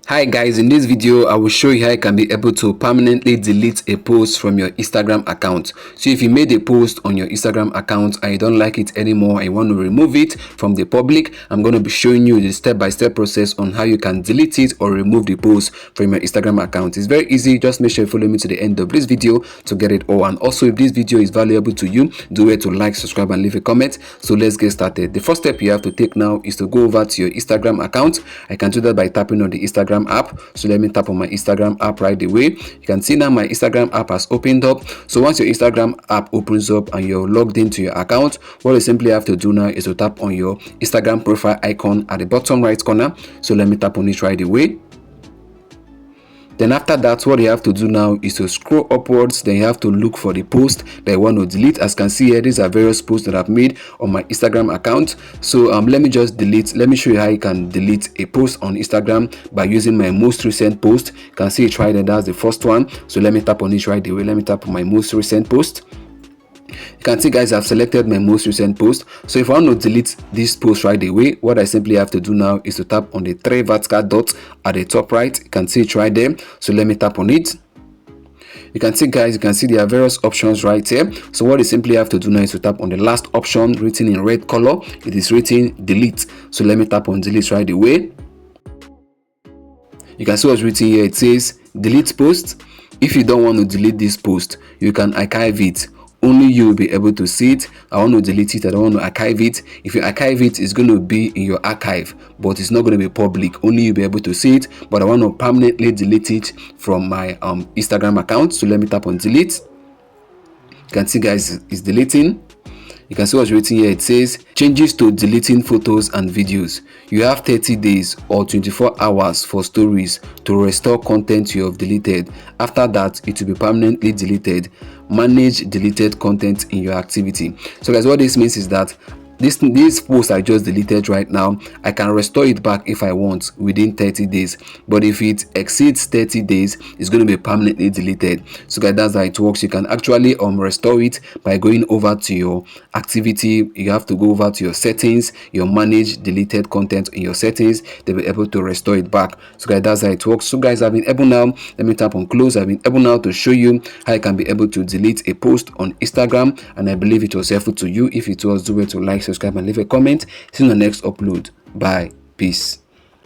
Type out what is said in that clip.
Hi guys, in this video I will show you how you can be able to permanently delete a post from your Instagram account. So if you made a post on your Instagram account and you don't like it anymore and you want to remove it from the public, I'm going to be showing you the step-by-step process on how you can delete it or remove the post from your Instagram account. It's very easy. Just make sure you follow me to the end of this video to get it all. And also, if this video is valuable to you, do it to like, subscribe and leave a comment. So let's get started. The first step you have to take now is to go over to your Instagram account. I can do that by tapping on the Instagram app. So let me tap on my Instagram app right away. You can see now my Instagram app has opened up. So once your Instagram app opens up and you're logged into your account, what you simply have to do now is to tap on your Instagram profile icon at the bottom right corner. So let me tap on it right away. Then after that, what you have to do now is to scroll upwards. Then you have to look for the post that you want to delete. As you can see here, these are various posts that I've made on my Instagram account. So let me just delete. Let me show you how you can delete a post on Instagram by using my most recent post. You can see it right there. That's the first one. So let me tap on it right away. Let me tap on my most recent post. You can see guys, I've selected my most recent post. So if I want to delete this post right away, what I simply have to do now is to tap on the three vertical dots at the top right. You can see it right there. So let me tap on it. You can see guys, you can see there are various options right here. So what you simply have to do now is to tap on the last option written in red color. It is written delete. So let me tap on delete right away. You can see what's written here. It says delete post. If you don't want to delete this post, you can archive it. Only you will be able to see it. I want to delete it. I don't want to archive it. If you archive it, it's going to be in your archive, but it's not going to be public. Only you'll be able to see it. But I want to permanently delete it from my Instagram account. So let me tap on delete. You can see guys, it's deleting. You can see what's written here. It says changes to deleting photos and videos. You have 30 days or 24 hours for stories to restore content you have deleted. After that, it will be permanently deleted. Manage deleted content in your activity. So guys, what this means is that this post I just deleted right now, I can restore it back if I want within 30 days. But if it exceeds 30 days, it's going to be permanently deleted. So guys, that's how it works. You can actually restore it by going over to your activity. You have to go over to your settings, your manage deleted content in your settings. They'll be able to restore it back. So guys, that's how it works. So guys, I've been able now, let me tap on close. I've been able now to show you how you can be able to delete a post on Instagram, and I believe it was helpful to you. If it was, do it to like, subscribe and leave a comment. See you in the next upload. Bye. Peace.